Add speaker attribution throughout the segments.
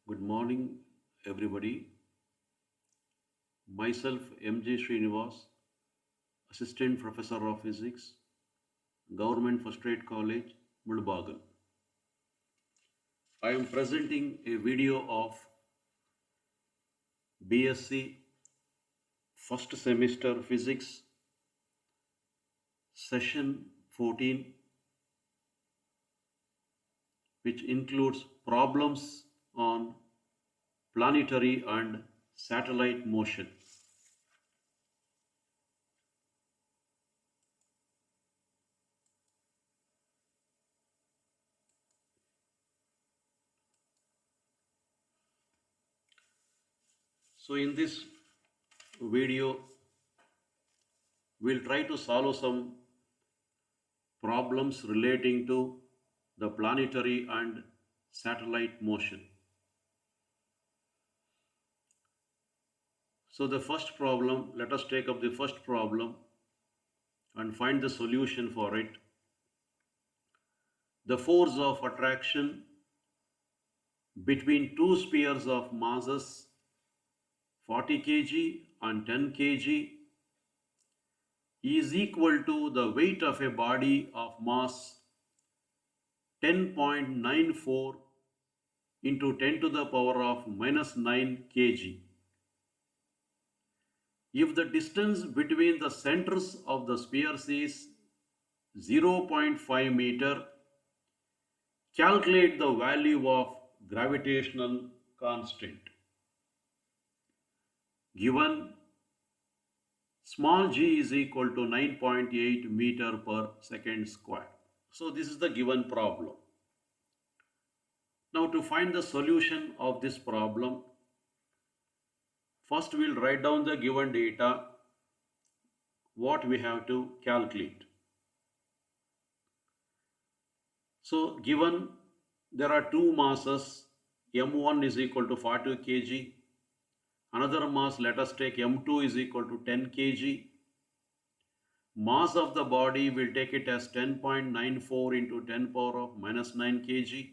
Speaker 1: Good morning, everybody. Myself, MJ Srinivas, Assistant Professor of Physics, Government First Aid College, Mulbagal. I am presenting a video of BSc First Semester Physics, Session 14, which includes problems on planetary and satellite motion. So, in this video, we'll try to solve some problems relating to the planetary and satellite motion. So the first problem, let us take up the first problem and find the solution for it. The force of attraction between two spheres of masses 40 kg and 10 kg is equal to the weight of a body of mass 10.94 into 10 to the power of minus 9 kg. If the distance between the centers of the spheres is 0.5 meter, calculate the value of gravitational constant. Given small g is equal to 9.8 meter per second square. So this is the given problem. Now to find the solution of this problem, first we'll write down the given data, what we have to calculate. So given there are two masses, m1 is equal to 40 kg, another mass, let us take m2 is equal to 10 kg. Mass of the body, will take it as 10.94 into 10 power of minus 9 kg.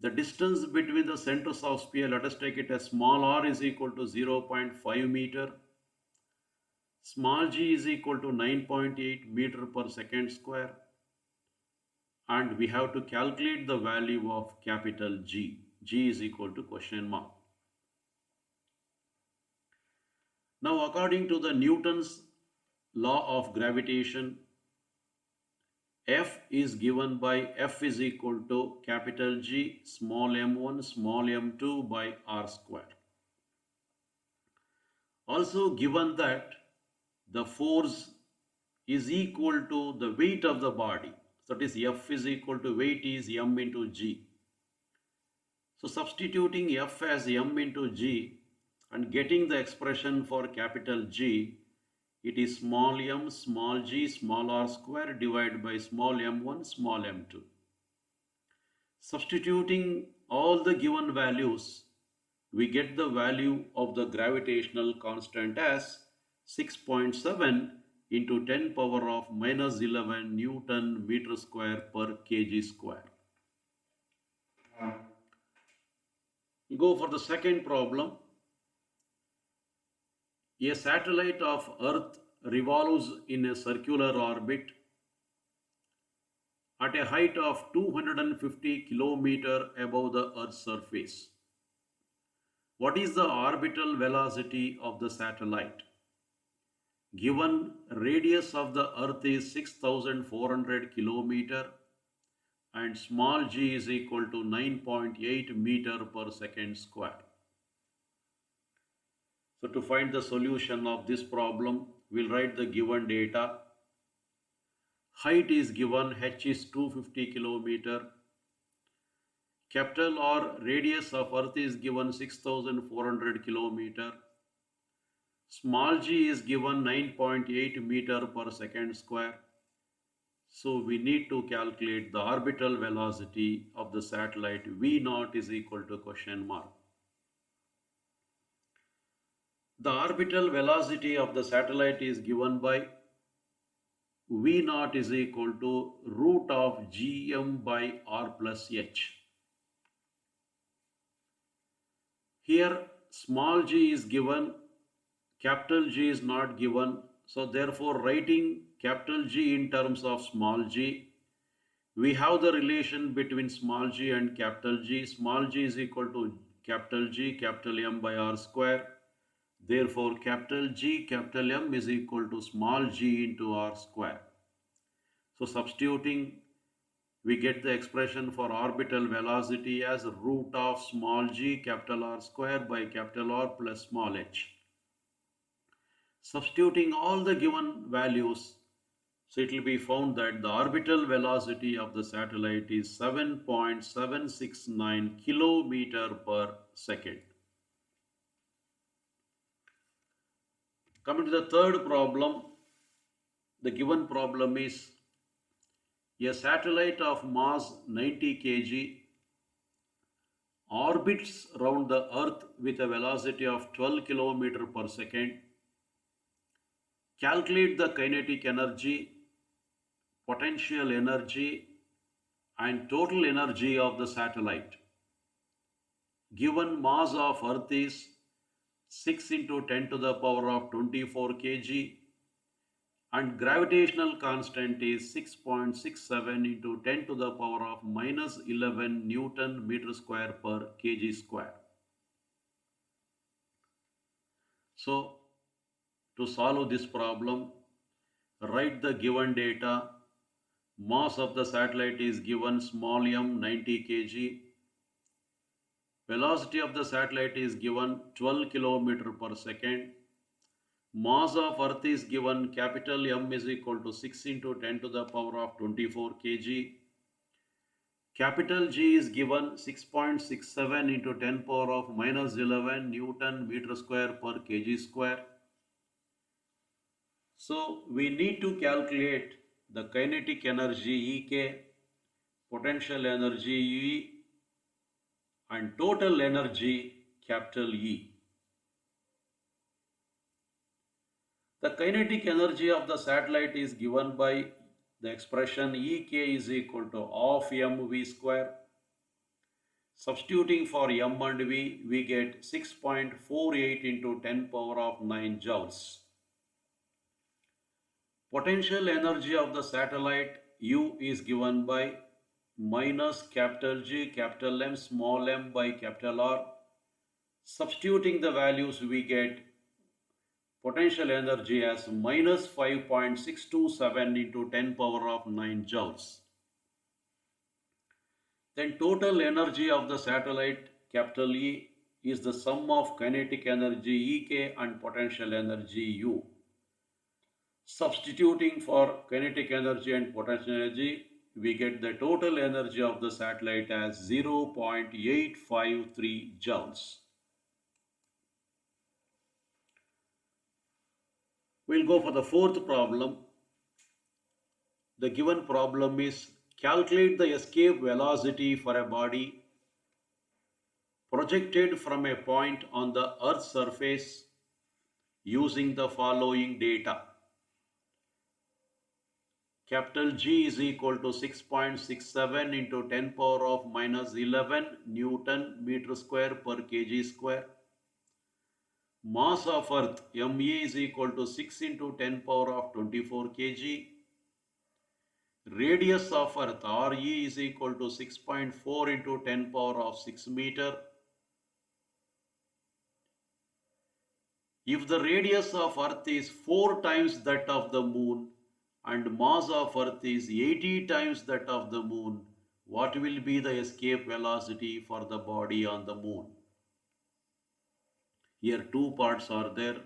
Speaker 1: The distance between the centers of sphere, let us take it as small r is equal to 0.5 meter. Small g is equal to 9.8 meter per second square. And we have to calculate the value of capital G. G is equal to question mark. Now, according to the Newton's law of gravitation, F is given by F is equal to capital G small m1 small m2 by r square. Also given that the force is equal to the weight of the body. That is, F is equal to weight is m into g. So substituting F as m into g and getting the expression for capital G, it is small m small g small r square divided by small m1 small m2. Substituting all the given values, we get the value of the gravitational constant as 6.7 into 10 power of minus 11 Newton meter square per kg square. Go for the second problem. A satellite of Earth revolves in a circular orbit at a height of 250 km above the Earth's surface. What is the orbital velocity of the satellite? Given radius of the Earth is 6,400 km and small g is equal to 9.8 meter per second square. So to find the solution of this problem, we'll write the given data. Height is given, h is 250 km. Capital R, radius of Earth is given 6,400 km. Small g is given 9.8 meter per second square. So we need to calculate the orbital velocity of the satellite V0 is equal to question mark. The orbital velocity of the satellite is given by V0 is equal to root of gm by r plus h. Here small g is given, capital G is not given. So therefore writing capital G in terms of small g, we have the relation between small g and capital G. Small g is equal to capital G capital M by R square. Therefore capital G capital M is equal to small g into R square. So substituting, we get the expression for orbital velocity as root of small g capital R square by capital R plus small h. Substituting all the given values, so it will be found that the orbital velocity of the satellite is 7.769 kilometer per second. Coming to the third problem, the given problem is a satellite of mass 90 kg orbits around the Earth with a velocity of 12 km per second. Calculate the kinetic energy, potential energy and total energy of the satellite. Given mass of Earth is 6 into 10 to the power of 24 kg and gravitational constant is 6.67 into 10 to the power of minus 11 Newton meter square per kg square. So to solve this problem, write the given data. Mass of the satellite is given small m 90 kg. Velocity of the satellite is given 12 km per second. Mass of Earth is given capital M is equal to 6 into 10 to the power of 24 kg. Capital G is given 6.67 into 10 power of minus 11 Newton meter square per kg square. So we need to calculate the kinetic energy Ek, potential energy E and total energy capital E. The kinetic energy of the satellite is given by the expression Ek is equal to half mv square. Substituting for m and v, we get 6.48 into 10 power of 9 joules. Potential energy of the satellite U is given by minus capital G capital M small m by capital R. Substituting the values, we get potential energy as minus 5.627 into 10 power of 9 joules. Then total energy of the satellite capital E is the sum of kinetic energy Ek and potential energy U. Substituting for kinetic energy and potential energy, we get the total energy of the satellite as 0.853 joules. We'll go for the fourth problem. The given problem is calculate the escape velocity for a body projected from a point on the Earth's surface using the following data. Capital G is equal to 6.67 into 10 power of minus 11 Newton meter square per kg square. Mass of Earth ME is equal to 6 into 10 power of 24 kg. Radius of Earth RE is equal to 6.4 into 10 power of 6 meter. If the radius of Earth is 4 times that of the Moon and mass of Earth is 80 times that of the Moon, what will be the escape velocity for the body on the Moon? Here two parts are there.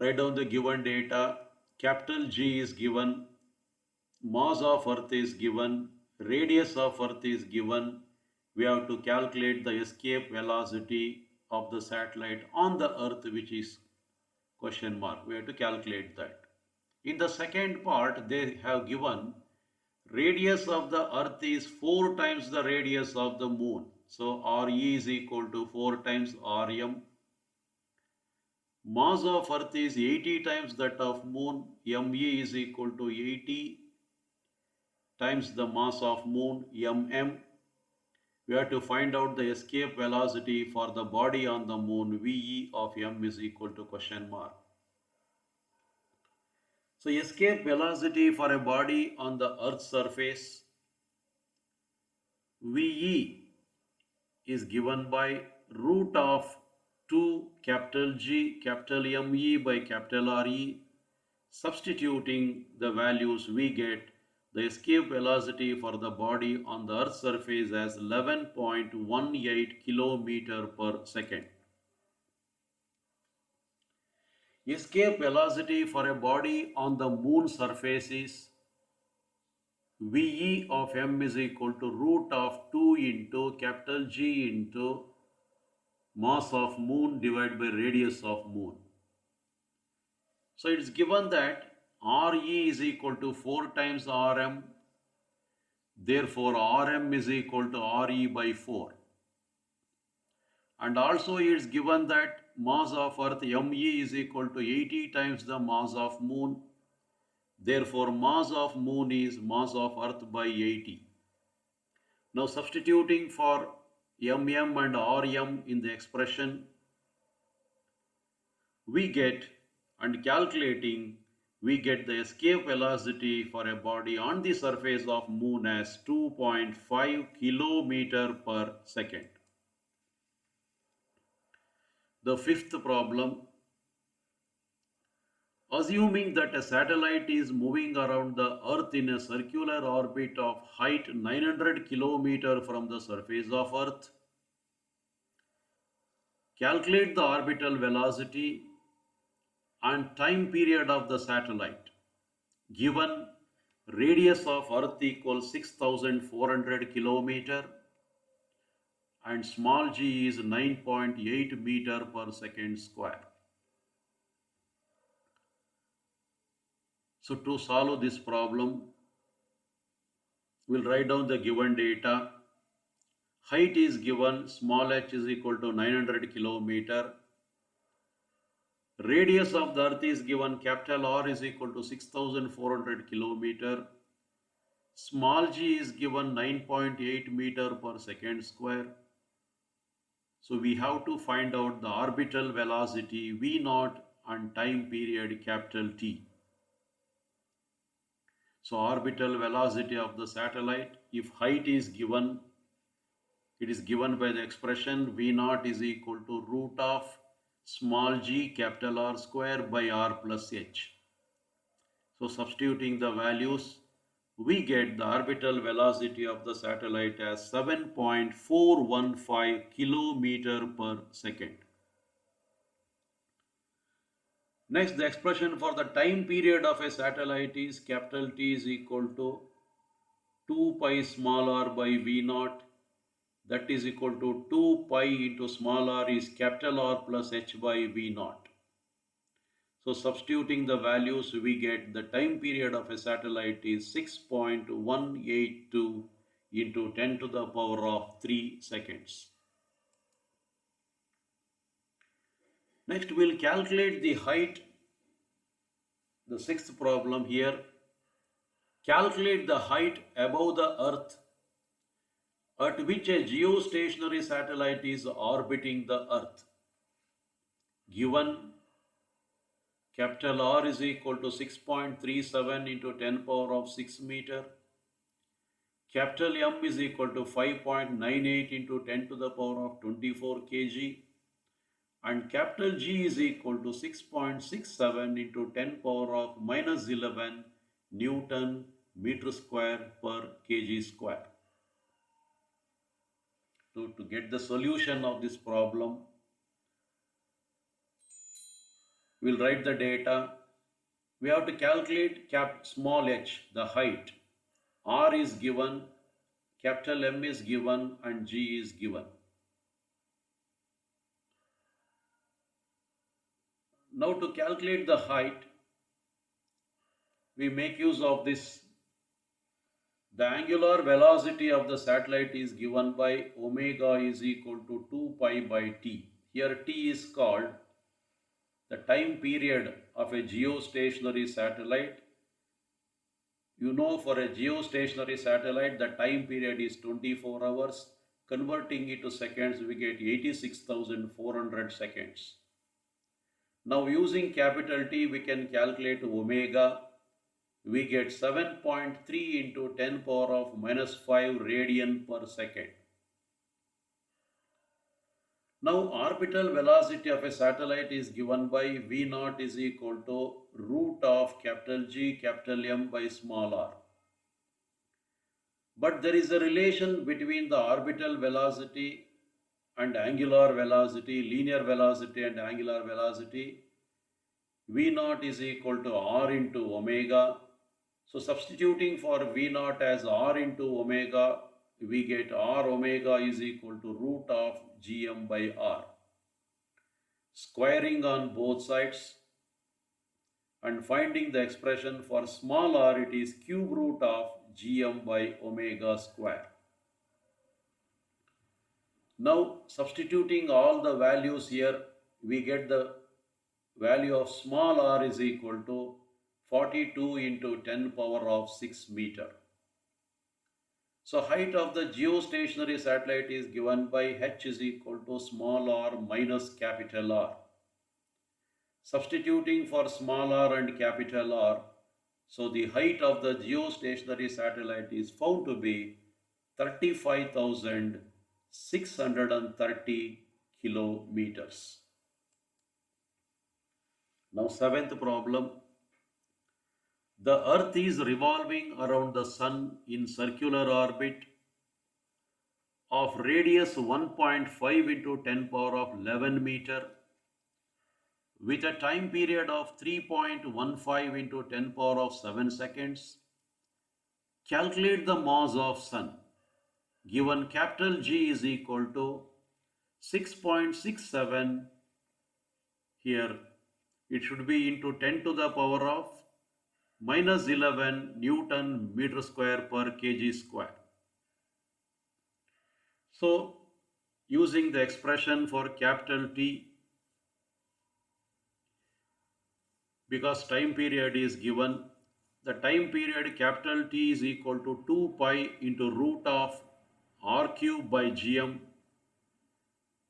Speaker 1: Write down the given data. Capital G is given, mass of Earth is given, radius of Earth is given. We have to calculate the escape velocity of the satellite on the Earth, which is question mark. We have to calculate that. In the second part, they have given radius of the Earth is 4 times the radius of the Moon. So RE is equal to 4 times RM. Mass of Earth is 80 times that of Moon. ME is equal to 80 times the mass of Moon, MM. we have to find out the escape velocity for the body on the moon. VE of m is equal to question mark. So escape velocity for a body on the Earth's surface, VE, is given by root of 2 capital G capital ME by capital RE. Substituting the values, we get the escape velocity for the body on the Earth's surface as 11.18 kilometer per second. Escape velocity for a body on the moon surface is VE of m is equal to root of 2 into capital G into mass of moon divided by radius of moon. So it's given that RE is equal to 4 times RM. Therefore, RM is equal to RE by 4. And also it's given that mass of Earth ME is equal to 80 times the mass of moon. Therefore, mass of moon is mass of Earth by 80. Now substituting for MM and RM in the expression, we get, and calculating, we get the escape velocity for a body on the surface of moon as 2.5 kilometer per second. The fifth problem, assuming that a satellite is moving around the Earth in a circular orbit of height 900 km from the surface of Earth, calculate the orbital velocity and time period of the satellite. Given radius of Earth equals 6,400 km and small g is 9.8 meter per second square. So to solve this problem, we'll write down the given data. Height is given, small h is equal to 900 km. Radius of the Earth is given, capital R is equal to 6,400 km. Small g is given 9.8 meter per second square. So we have to find out the orbital velocity V0 and time period capital T. So orbital velocity of the satellite, if height is given, it is given by the expression V0 is equal to root of small g capital R square by R plus h. So substituting the values, we get the orbital velocity of the satellite as 7.415 kilometer per second. Next, the expression for the time period of a satellite is capital T is equal to 2 pi small r by V0. That is equal to 2 pi into small r is capital R plus h by V0. So substituting the values, we get the time period of a satellite is 6.182 into 10 to the power of 3 seconds. Next, we'll calculate the height. The sixth problem here. Calculate the height above the Earth at which a geostationary satellite is orbiting the Earth. Given capital R is equal to 6.37 into 10 power of 6 meter. Capital M is equal to 5.98 into 10 to the power of 24 kg. And capital G is equal to 6.67 into 10 power of minus 11 Newton meter square per kg square. So to get the solution of this problem, we'll write the data. We have to calculate small h, the height. R is given, capital M is given, and G is given. Now to calculate the height, we make use of this. The angular velocity of the satellite is given by omega is equal to 2 pi by t. Here t is called the time period of a geostationary satellite. You know, for a geostationary satellite, the time period is 24 hours. Converting it to seconds, we get 86,400 seconds. Now using capital T, we can calculate omega. We get 7.3 into 10 power of minus 5 radian per second. Now orbital velocity of a satellite is given by V naught is equal to root of capital G capital M by small r. But there is a relation between the orbital velocity and angular velocity, linear velocity and angular velocity. V naught is equal to r into omega. So substituting for V naught as r into omega, we get r omega is equal to root of gm by r. Squaring on both sides and finding the expression for small r, it is cube root of gm by omega square. Now substituting all the values here, we get the value of small r is equal to 42 into 10 power of 6 meter. So height of the geostationary satellite is given by h is equal to small r minus capital R. Substituting for small r and capital R, so the height of the geostationary satellite is found to be 35,630 kilometers. Now seventh problem. The Earth is revolving around the Sun in circular orbit of radius 1.5 into 10 power of 11 meter with a time period of 3.15 into 10 power of 7 seconds. Calculate the mass of Sun. Given capital G is equal to 6.67, here it should be into 10 to the power of minus 11 Newton meter square per kg square. So using the expression for capital T, because time period is given, the time period capital T is equal to 2 pi into root of r cube by gm.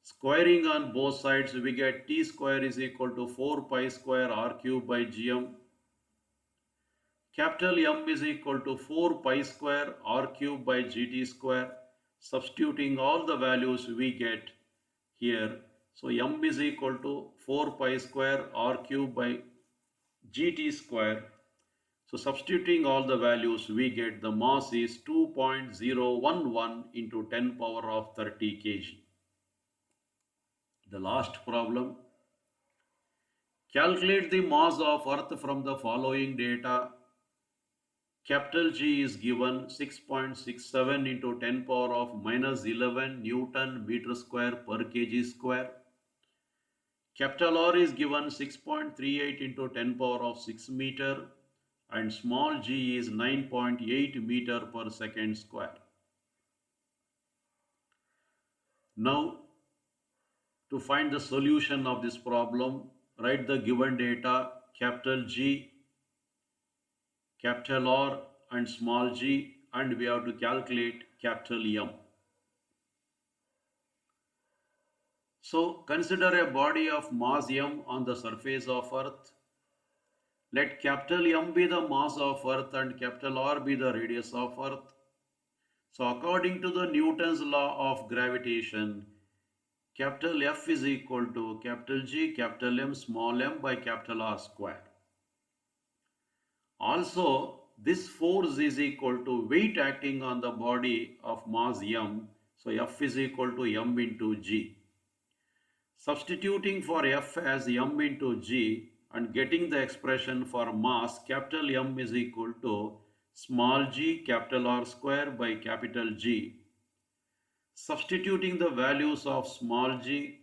Speaker 1: Squaring on both sides, we get T square is equal to 4 pi square r cube by gm. Capital M is equal to 4 pi square r cube by gt square. Substituting all the values we get here. So M is equal to 4 pi square r cube by gt square. So substituting all the values we get the mass is 2.011 into 10 power of 30 kg. The last problem. Calculate the mass of Earth from the following data. Capital G is given 6.67 into 10 power of minus 11 Newton meter square per kg square. Capital R is given 6.38 into 10 power of 6 meter and small g is 9.8 meter per second square. Now to find the solution of this problem, write the given data capital G, capital R and small g, and we have to calculate capital M. So consider a body of mass m on the surface of Earth. Let capital M be the mass of Earth and capital R be the radius of Earth. So according to the Newton's law of gravitation, capital F is equal to capital G, capital M, small m by capital R square. Also, this force is equal to weight acting on the body of mass m. So F is equal to m into g. Substituting for F as m into g and getting the expression for mass, capital M is equal to small g capital R square by capital G. Substituting the values of small g,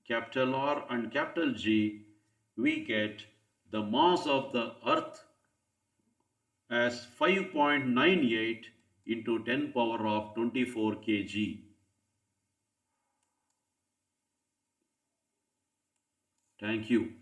Speaker 1: capital R and capital G, we get the mass of the Earth as 5.98 into 10 power of 24 kg. Thank you.